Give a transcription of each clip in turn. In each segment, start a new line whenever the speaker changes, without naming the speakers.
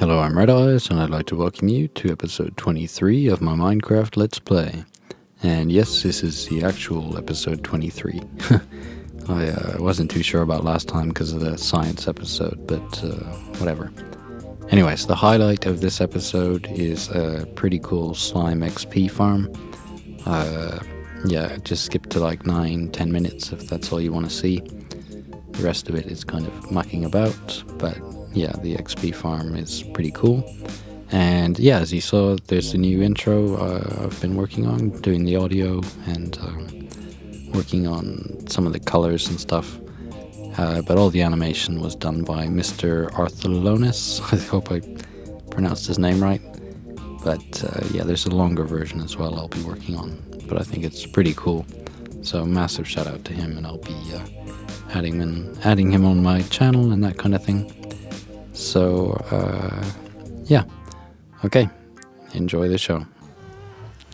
Hello, I'm Red3yz, and I'd like to welcome you to episode 23 of my Minecraft Let's Play. And yes, this is the actual episode 23. I wasn't too sure about last time because of the science episode, but whatever. Anyways, the highlight of this episode is a pretty cool slime XP farm. Yeah, just skip to like 9-10 minutes if that's all you want to see. The rest of it is kind of mucking about, but yeah, the XP farm is pretty cool. And yeah, as you saw, there's the new intro I've been working on, doing the audio and working on some of the colors and stuff. But all the animation was done by Mr Artholones. I hope I pronounced his name right. But yeah, there's a longer version as well I'll be working on. But I think it's pretty cool. So massive shout out to him, and I'll be adding him on my channel and that kind of thing. So yeah, okay, enjoy the show.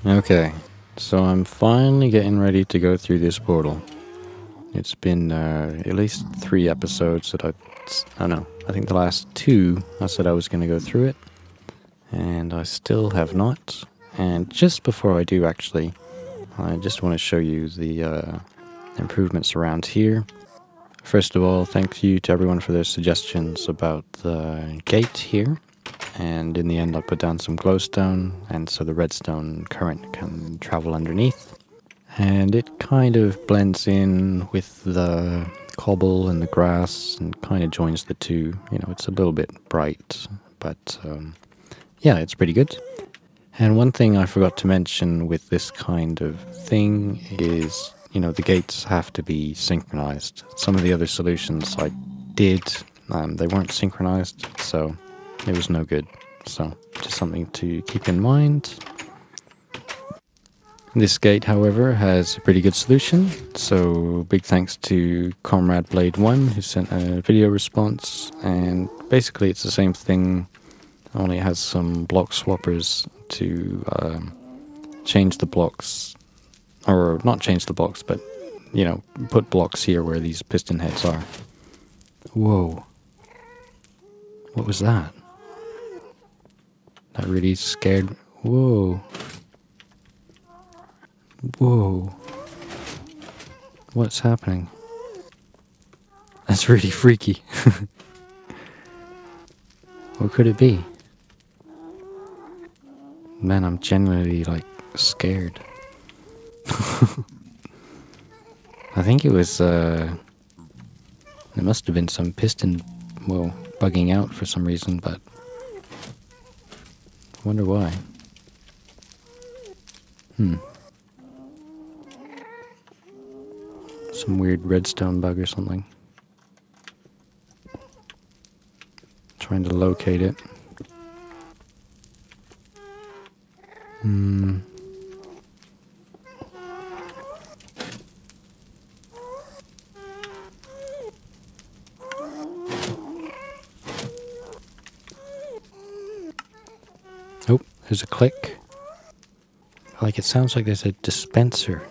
Okay, so I'm finally getting ready to go through this portal. It's been at least 3 episodes that I don't know, I think the last 2 I said I was going to go through it, and I still have not. And just before I do, actually, I just want to show you the improvements around here. First of all, thank you to everyone for their suggestions about the gate here. And in the end I put down some glowstone, and so the redstone current can travel underneath. And it kind of blends in with the cobble and the grass and kind of joins the two. You know, it's a little bit bright, but yeah, it's pretty good. And one thing I forgot to mention with this kind of thing is, you know, the gates have to be synchronized. Some of the other solutions I did, they weren't synchronized, so it was no good. So just something to keep in mind. This gate, however, has a pretty good solution. So big thanks to Comrade Blade 1 who sent a video response. And basically it's the same thing, only it has some block swappers to change the blocks. Or not change the blocks, but, you know, put blocks here where these piston heads are. Whoa. What was that? That really scared... Whoa. Whoa. What's happening? That's really freaky. What could it be? Man, I'm genuinely, like, scared. I think it was, there must have been some piston, well, bugging out for some reason, but I wonder why. Some weird redstone bug or something. Trying to locate it. Oh, there's a click. Like, it sounds like there's a dispenser.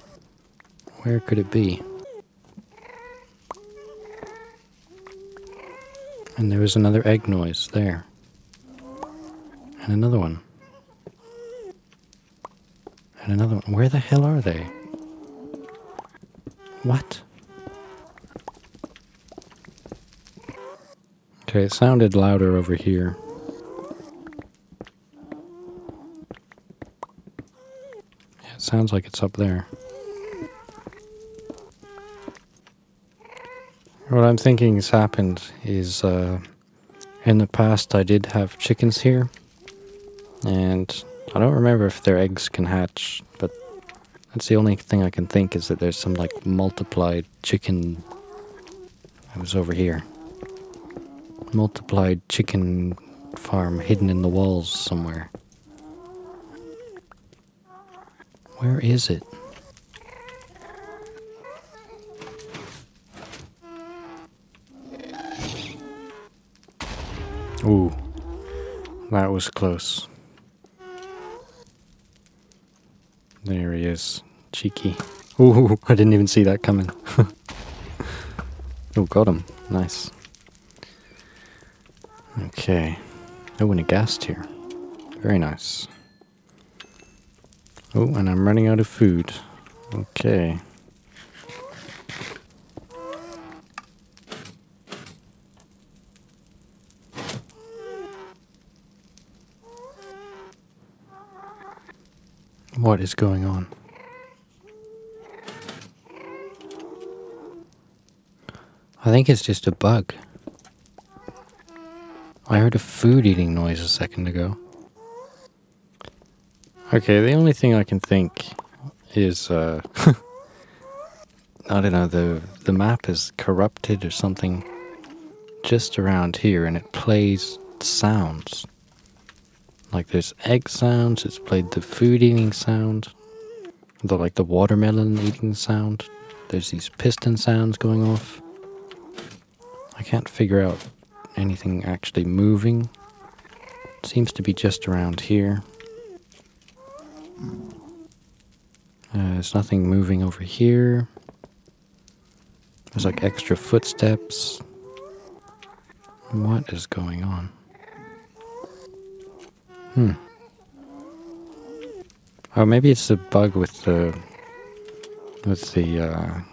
Where could it be? And there was another egg noise there. And another one. And another one. Where the hell are they? What? Okay, it sounded louder over here. Yeah, it sounds like it's up there. What I'm thinking has happened is, in the past I did have chickens here, and I don't remember if their eggs can hatch, but that's the only thing I can think, is that there's some, like, multiplied chicken. It was over here. Multiplied chicken farm hidden in the walls somewhere. Where is it? Ooh, that was close. There he is. Cheeky. Ooh, I didn't even see that coming. Oh, got him. Nice. Okay. Oh, and a gas tier. Very nice. Oh, and I'm running out of food. Okay. What is going on? I think it's just a bug. I heard a food eating noise a second ago. Okay, the only thing I can think is, I don't know, the map is corrupted or something just around here, and it plays sounds. Like there's egg sounds, it's played the food eating sound, like the watermelon eating sound. There's these piston sounds going off. I can't figure out anything actually moving. It seems to be just around here. There's nothing moving over here. There's like extra footsteps. What is going on? Oh, maybe it's a bug with the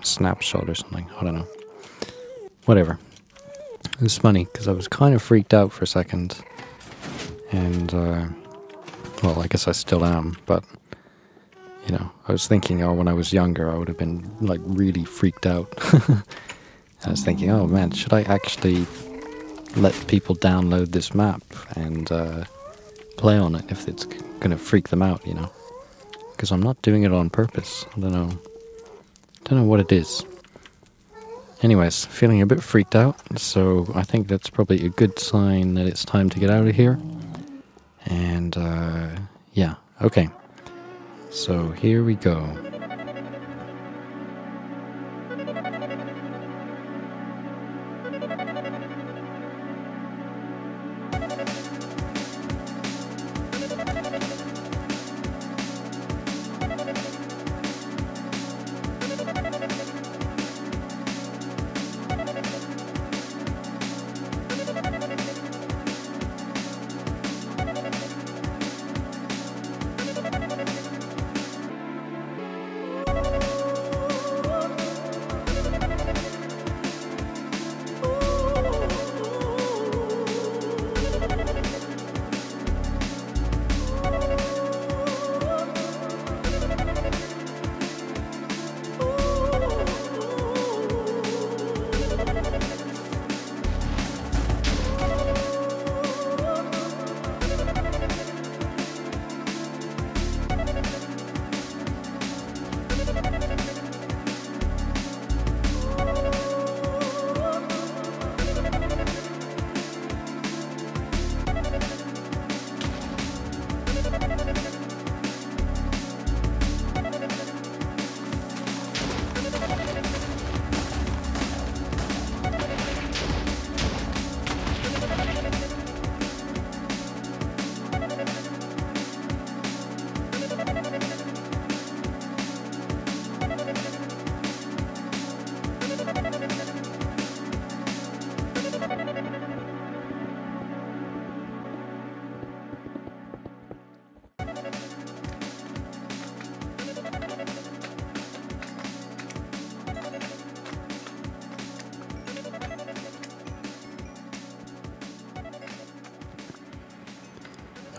snapshot or something. I don't know. Whatever. It's funny because I was kind of freaked out for a second, and well, I guess I still am. But you know, I was thinking, oh, when I was younger, I would have been like really freaked out. I was thinking, oh man, should I actually let people download this map and play on it if it's gonna freak them out, you know? Because I'm not doing it on purpose. I don't know what it is. Anyways, feeling a bit freaked out, so I think that's probably a good sign that it's time to get out of here. And yeah, okay. So here we go.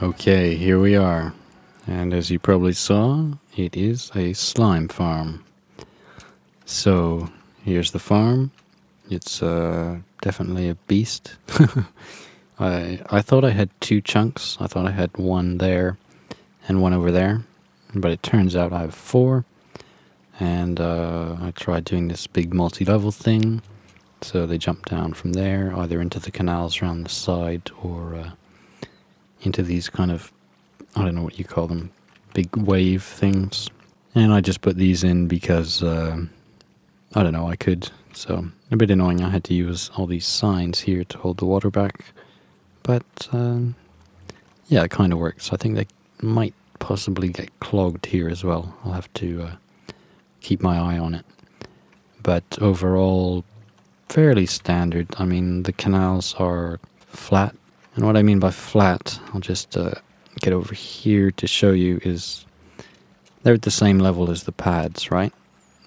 Okay, here we are. And as you probably saw, it is a slime farm. So, here's the farm. It's definitely a beast. I thought I had two chunks. I thought I had one there and one over there. But it turns out I have four. And I tried doing this big multi-level thing. So they jump down from there, either into the canals around the side or into these kind of, I don't know what you call them, big wave things. And I just put these in because, I don't know, I could. So, a bit annoying, I had to use all these signs here to hold the water back. But, yeah, it kind of works. I think they might possibly get clogged here as well. I'll have to keep my eye on it. But overall, fairly standard. I mean, the canals are flat And what I mean by flat, I'll just get over here to show you, is they're at the same level as the pads, right?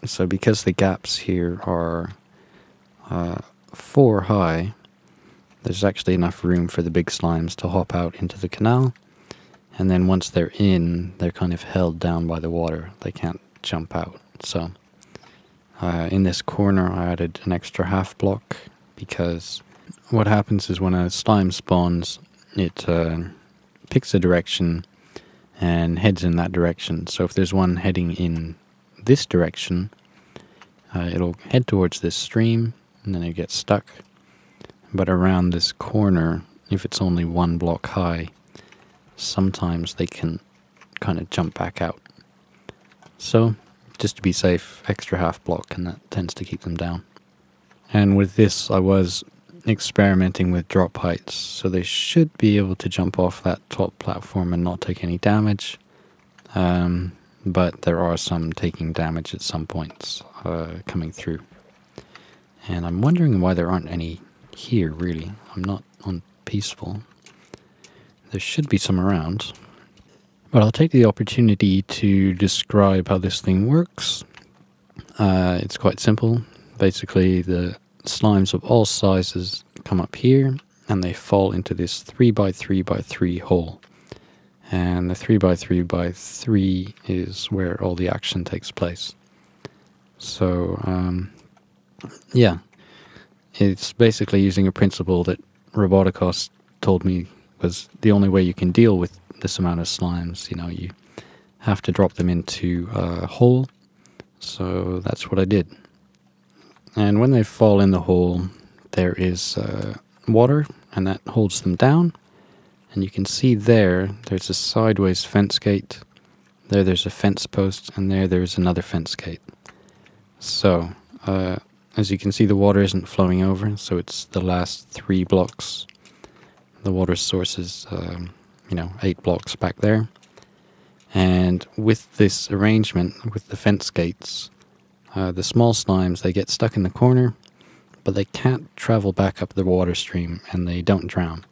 So because the gaps here are 4 high, there's actually enough room for the big slimes to hop out into the canal. And then once they're in, they're kind of held down by the water. They can't jump out. So in this corner I added an extra half block, because what happens is when a slime spawns, it picks a direction and heads in that direction. So if there's one heading in this direction, it'll head towards this stream and then it gets stuck. But around this corner, if it's only 1 block high, sometimes they can kind of jump back out. So just to be safe, extra half block, and that tends to keep them down. And with this, I was experimenting with drop heights, so they should be able to jump off that top platform and not take any damage. But there are some taking damage at some points coming through. And I'm wondering why there aren't any here, really. I'm not on peaceful. There should be some around. But I'll take the opportunity to describe how this thing works. It's quite simple. Basically, the slimes of all sizes come up here, and they fall into this 3x3x3 hole. And the 3x3x3 is where all the action takes place. So, yeah. It's basically using a principle that Roboticaust told me was the only way you can deal with this amount of slimes. You know, you have to drop them into a hole. So that's what I did. And when they fall in the hole, there is water, and that holds them down. And you can see there's a sideways fence gate. There's a fence post, and there's another fence gate. So, as you can see, the water isn't flowing over, so it's the last 3 blocks. The water source is, 8 blocks back there. And with this arrangement, with the fence gates, the small slimes, they get stuck in the corner, but they can't travel back up the water stream, and they don't drown.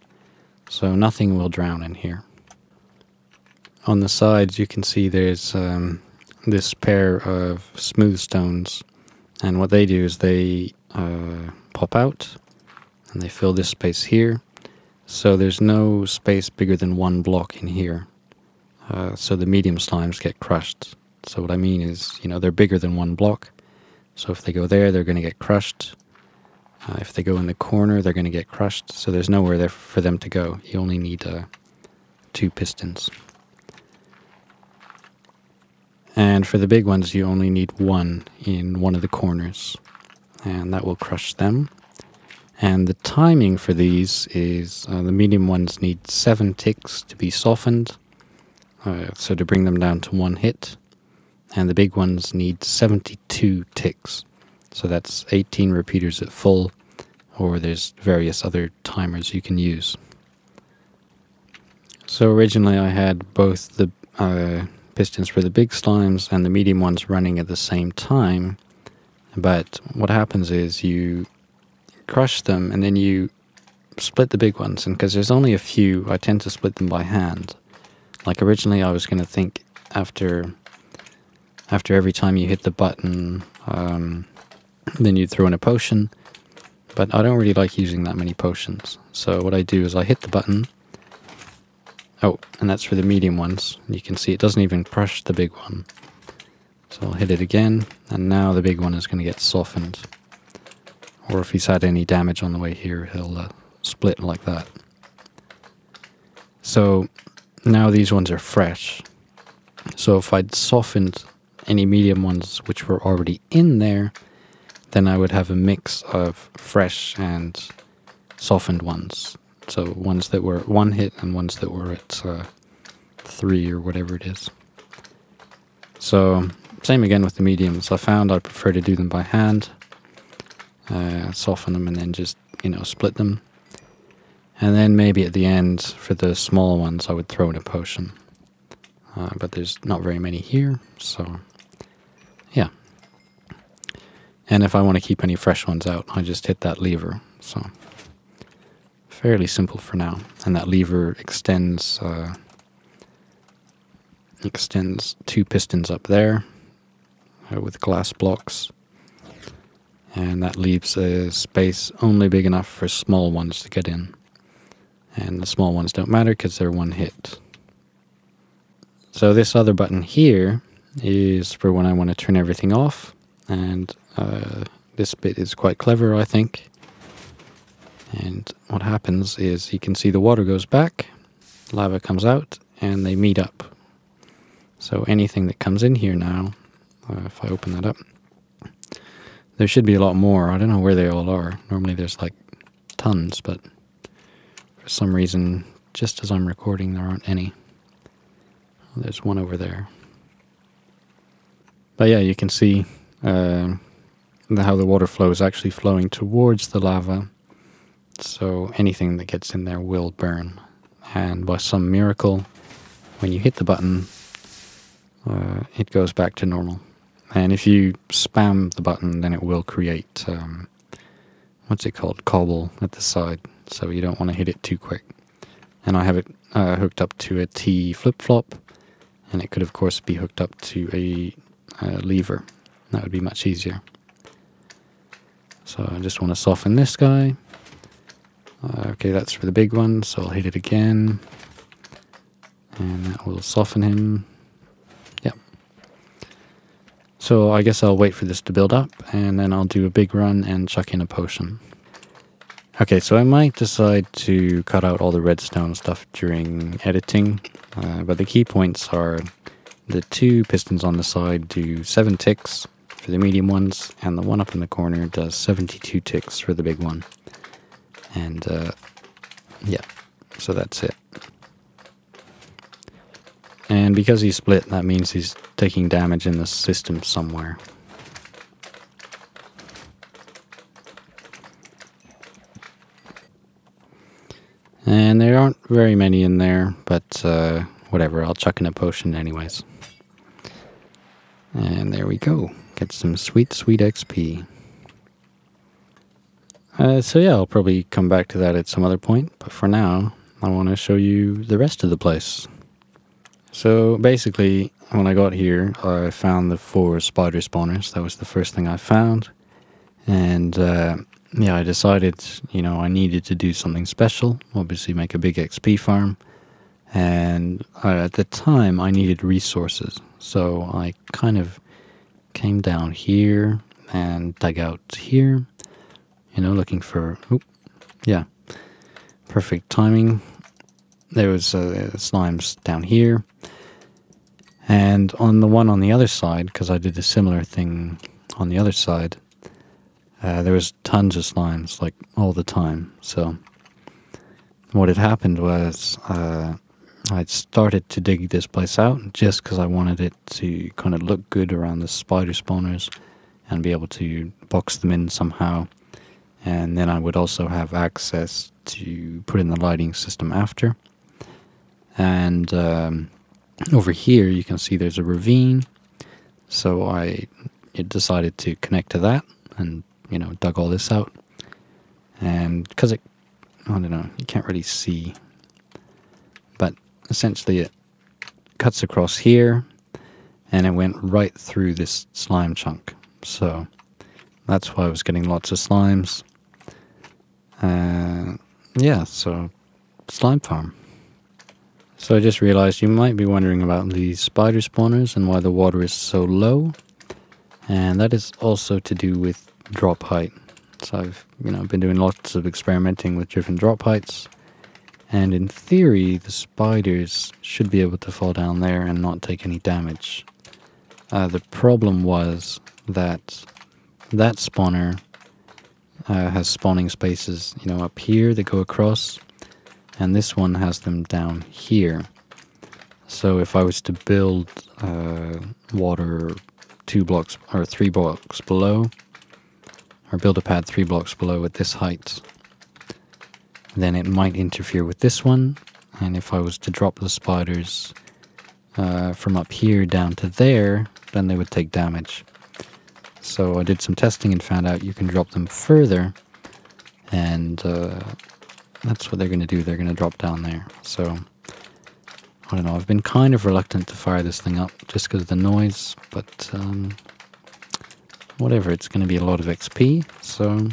So nothing will drown in here. On the sides, you can see there's this pair of smooth stones. And what they do is they pop out, and they fill this space here. So there's no space bigger than 1 block in here. So the medium slimes get crushed. So what I mean is, they're bigger than 1 block. So if they go there, they're going to get crushed. If they go in the corner, they're going to get crushed. So there's nowhere there for them to go. You only need 2 pistons. And for the big ones, you only need 1 in one of the corners, and that will crush them. And the timing for these is the medium ones need 7 ticks to be softened, so to bring them down to 1 hit. And the big ones need 72 ticks, so that's 18 repeaters at full, or there's various other timers you can use. So originally I had both the pistons for the big slimes and the medium ones running at the same time, but what happens is you crush them and then you split the big ones, and because there's only a few, I tend to split them by hand. Like originally I was going to think after every time you hit the button, then you'd throw in a potion, but I don't really like using that many potions. So what I do is I hit the button. Oh, and that's for the medium ones. You can see it doesn't even crush the big one. So I'll hit it again, and now the big one is going to get softened. Or if he's had any damage on the way here, he'll split like that. So now these ones are fresh. So if I'd softened any medium ones which were already in there, then I would have a mix of fresh and softened ones. So ones that were 1 hit and ones that were at 3 or whatever it is. So same again with the mediums. I found I prefer to do them by hand, soften them and then just, split them. And then maybe at the end for the small ones I would throw in a potion. But there's not very many here, so yeah. And if I want to keep any fresh ones out, I just hit that lever. So fairly simple for now. And that lever extends 2 pistons up there with glass blocks. And that leaves a space only big enough for small ones to get in. And the small ones don't matter because they're one hit. So this other button here is for when I want to turn everything off. And this bit is quite clever, I think. And what happens is you can see the water goes back, lava comes out, and they meet up. So anything that comes in here now, if I open that up, there should be a lot more. I don't know where they all are. Normally there's like tons, but for some reason, just as I'm recording, there aren't any. Well, there's one over there. But yeah, you can see how the water flow is actually flowing towards the lava. So anything that gets in there will burn. And by some miracle, when you hit the button, it goes back to normal. And if you spam the button, then it will create, what's it called, cobble at the side. So you don't want to hit it too quick. And I have it hooked up to a T flip-flop. And it could, of course, be hooked up to a lever. That would be much easier. So I just want to soften this guy. Okay, that's for the big one, so I'll hit it again. And that will soften him. Yep. So I guess I'll wait for this to build up, and then I'll do a big run and chuck in a potion. Okay, so I might decide to cut out all the redstone stuff during editing, but the key points are the 2 pistons on the side do 7 ticks for the medium ones, and the one up in the corner does 72 ticks for the big one. And yeah, so that's it. And because he's split, that means he's taking damage in the system somewhere. And there aren't very many in there, but whatever, I'll chuck in a potion anyways. And there we go. Get some sweet, sweet XP. So yeah, I'll probably come back to that at some other point, but for now, I want to show you the rest of the place. So basically, when I got here, I found the 4 spider spawners. That was the first thing I found. And yeah, I decided, you know, I needed to do something special, obviously make a big XP farm. And at the time, I needed resources. So I kind of came down here and dug out here. You know, looking for, yeah, perfect timing. There was slimes down here. And on the one on the other side, because I did a similar thing on the other side, there was tons of slimes, like, all the time. So what had happened was I'd started to dig this place out just because I wanted it to kind of look good around the spider spawners and be able to box them in somehow. And then I would also have access to put in the lighting system after. And over here you can see there's a ravine. So I decided to connect to that and, you know, dug all this out. And because it, I don't know, you can't really see. But essentially it cuts across here and it went right through this slime chunk. So that's why I was getting lots of slimes. Yeah, so slime farm. So I just realized you might be wondering about these spider spawners and why the water is so low. And that is also to do with drop height. So I've, you know, been doing lots of experimenting with different drop heights. And in theory, the spiders should be able to fall down there and not take any damage. The problem was that that spawner has spawning spaces, you know, up here that go across, and this one has them down here. So if I was to build water 2 blocks or 3 blocks below, or build a pad 3 blocks below at this height, then it might interfere with this one. And if I was to drop the spiders from up here down to there, then they would take damage. So I did some testing and found out you can drop them further, and that's what they're going to do. They're going to drop down there. So, I don't know. I've been kind of reluctant to fire this thing up just because of the noise, but whatever. It's going to be a lot of XP, so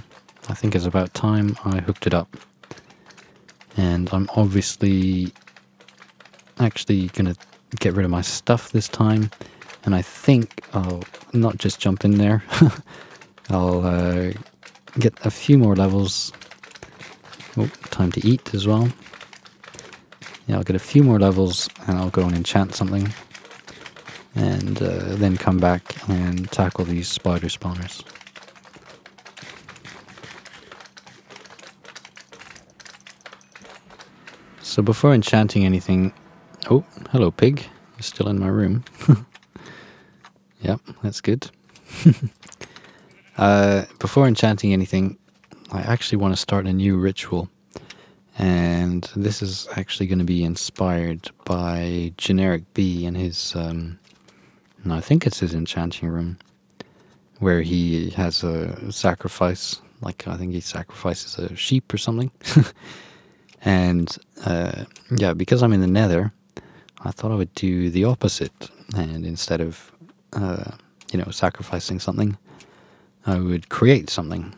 I think it's about time I hooked it up. And I'm obviously actually going to get rid of my stuff this time, and I think I'll not just jump in there. I'll get a few more levels. Oh, time to eat as well. Yeah, I'll get a few more levels and I'll go and enchant something, and then come back and tackle these spider spawners. So before enchanting anything... Oh, hello pig. You're still in my room. Yep, that's good. Before enchanting anything, I actually want to start a new ritual. And this is actually going to be inspired by GenerikB and his... no, I think it's his enchanting room, where he has a sacrifice. Like, I think he sacrifices a sheep or something. And, yeah, because I'm in the nether, I thought I would do the opposite. And instead of, you know, sacrificing something, I would create something.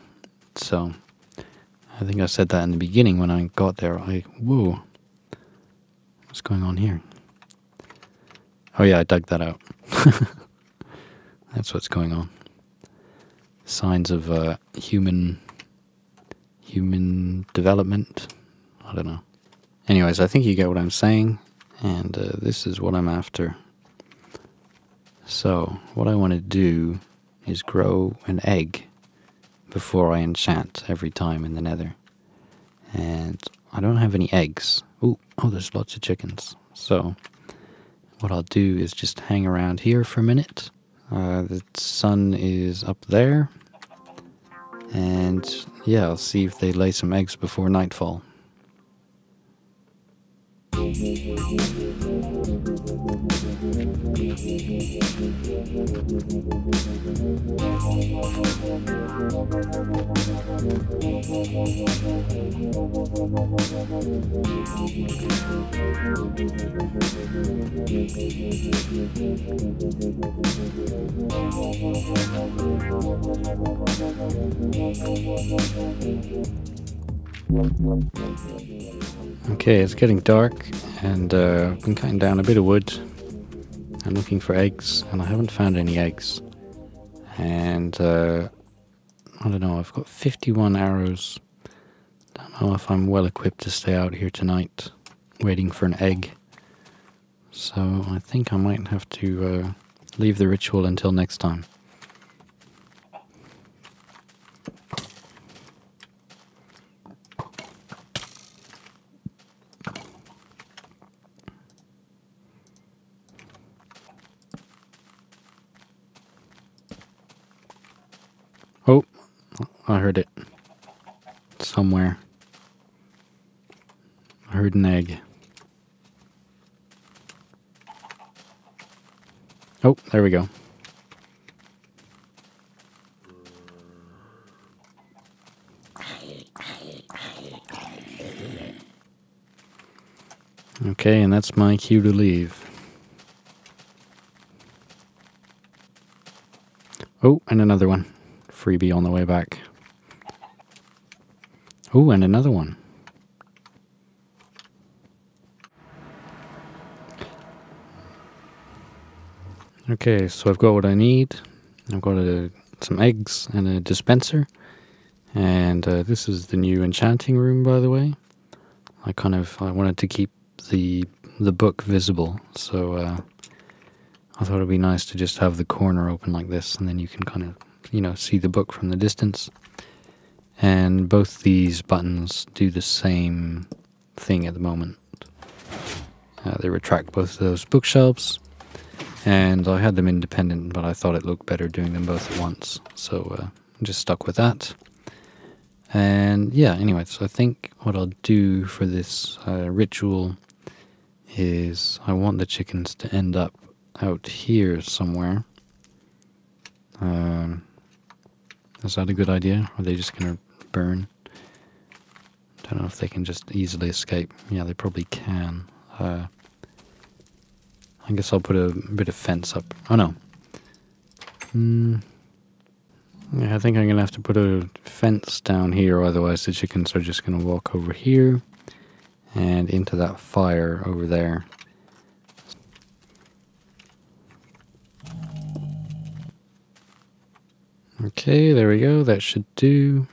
So, I think I said that in the beginning when I got there. Whoa. What's going on here? Oh yeah, I dug that out. That's what's going on. Signs of human development. I don't know. Anyways, I think you get what I'm saying, and this is what I'm after. So, what I want to do is grow an egg before I enchant every time in the nether. And I don't have any eggs. Oh, there's lots of chickens. So, what I'll do is just hang around here for a minute. The sun is up there. And yeah, I'll see if they lay some eggs before nightfall. Okay, it's getting dark, and I've been cutting down a bit of wood and looking for eggs, and I haven't found any eggs. And I don't know, I've got 51 arrows. Don't know if I'm well equipped to stay out here tonight waiting for an egg. So I think I might have to leave the ritual until next time. Oh, I heard it. Somewhere. I heard an egg. Oh, there we go. Okay, and that's my cue to leave. Oh, and another one. Freebie on the way back. Oh, and another one. Okay, so I've got what I need. I've got some eggs and a dispenser. And this is the new enchanting room, by the way. I wanted to keep the book visible, so I thought it'd be nice to just have the corner open like this, and then you can kind of, you know, see the book from the distance. And both these buttons do the same thing at the moment. They retract both of those bookshelves, and I had them independent, but I thought it looked better doing them both at once, so I'm just stuck with that. And yeah, anyway, so I think what I'll do for this ritual is I want the chickens to end up out here somewhere. Is that a good idea? Or are they just going to burn? Don't know if they can just easily escape. Yeah, they probably can. I guess I'll put a bit of fence up. Oh no. Yeah, I think I'm going to have to put a fence down here, otherwise the chickens are just going to walk over here and into that fire over there. Okay, there we go. That should do.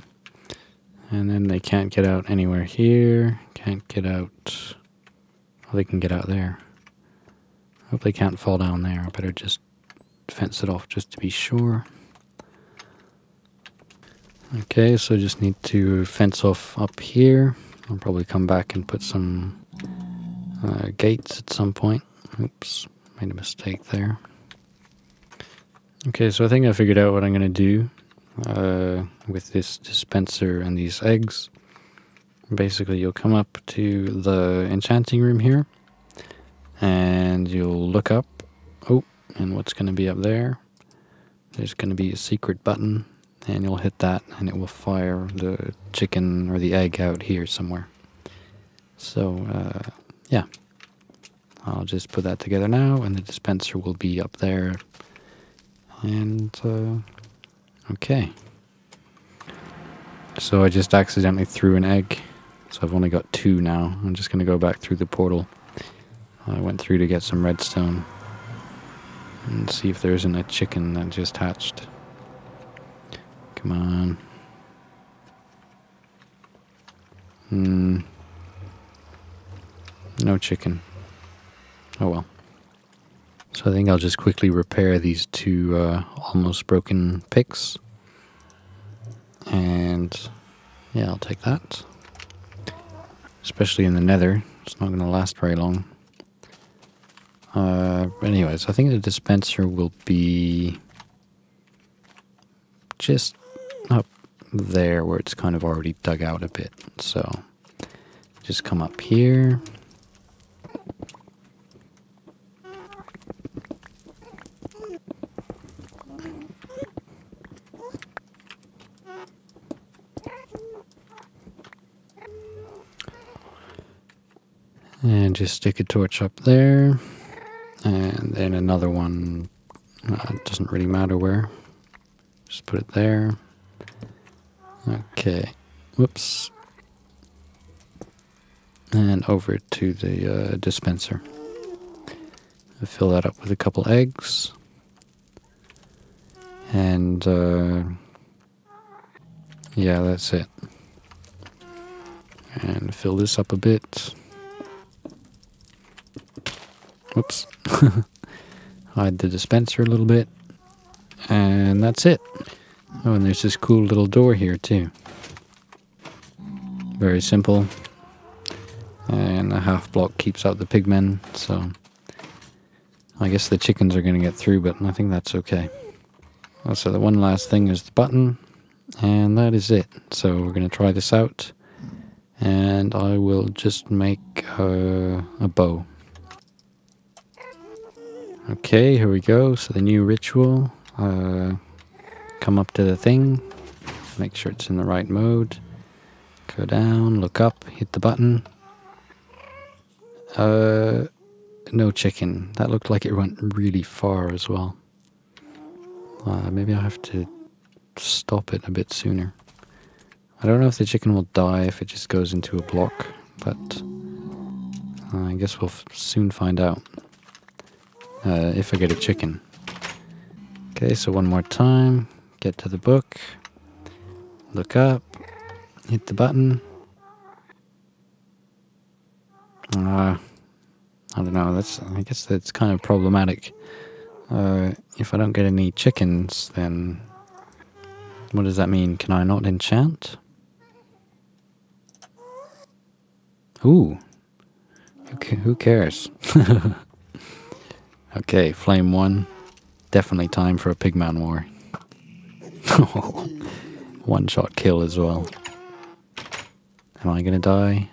And then they can't get out anywhere here. Can't get out. Well, they can get out there. Hope they can't fall down there. I better just fence it off just to be sure. Okay, so I just need to fence off up here. I'll probably come back and put some gates at some point. Oops, made a mistake there. Okay, so I think I figured out what I'm going to do with this dispenser and these eggs. Basically, you'll come up to the enchanting room here, and you'll look up. Oh, and what's going to be up there? There's going to be a secret button, and you'll hit that, and it will fire the chicken or the egg out here somewhere. So, yeah. I'll just put that together now, and the dispenser will be up there. And, okay. So I just accidentally threw an egg. So I've only got 2 now. I'm just going to go back through the portal. I went through to get some redstone. And see if there isn't a chicken that just hatched. Come on. No chicken. Oh well. So I think I'll just quickly repair these 2 almost broken picks. And yeah, I'll take that. Especially in the nether. It's not going to last very long. Anyways, I think the dispenser will be just up there where it's kind of already dug out a bit. So just come up here. And just stick a torch up there. And then another one, it doesn't really matter where. Just put it there. Okay. Whoops. And over to the dispenser. I'll fill that up with a couple eggs. And, yeah, that's it. And fill this up a bit. Whoops. Hide the dispenser a little bit. And that's it. Oh, and there's this cool little door here too. Very simple. And a half block keeps out the pigmen, so I guess the chickens are going to get through, but I think that's okay. So the one last thing is the button, and that is it. So we're going to try this out, and I will just make a bow. Okay, here we go. So the new ritual. Come up to the thing. Make sure it's in the right mode. Go down, look up, hit the button. No chicken. That looked like it went really far as well. Maybe I'll have to stop it a bit sooner. I don't know if the chicken will die if it just goes into a block, but I guess we'll soon find out. If I get a chicken. Okay, so one more time. Get to the book. Look up. Hit the button. I don't know, I guess that's kind of problematic. If I don't get any chickens, then what does that mean? Can I not enchant? Ooh. Who cares? Okay, flame 1. Definitely time for a pigman war. One-shot kill as well. Am I gonna die?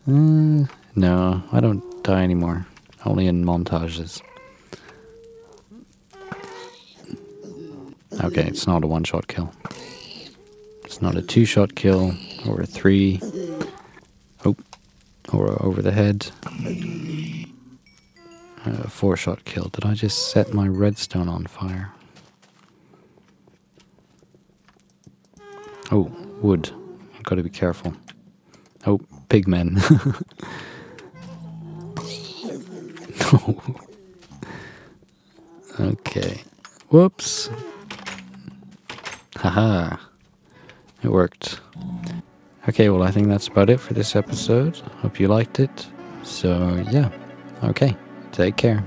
No, I don't die anymore. Only in montages. Okay, it's not a one-shot kill. It's not a 2-shot kill. or 3. Oh, or over the head. 4-shot kill. Did I just set my redstone on fire? Oh, wood. I've got to be careful. Oh, pigmen. No. Okay. Whoops. Haha. It worked. Okay, well, I think that's about it for this episode. Hope you liked it. So, yeah. Okay. Take care.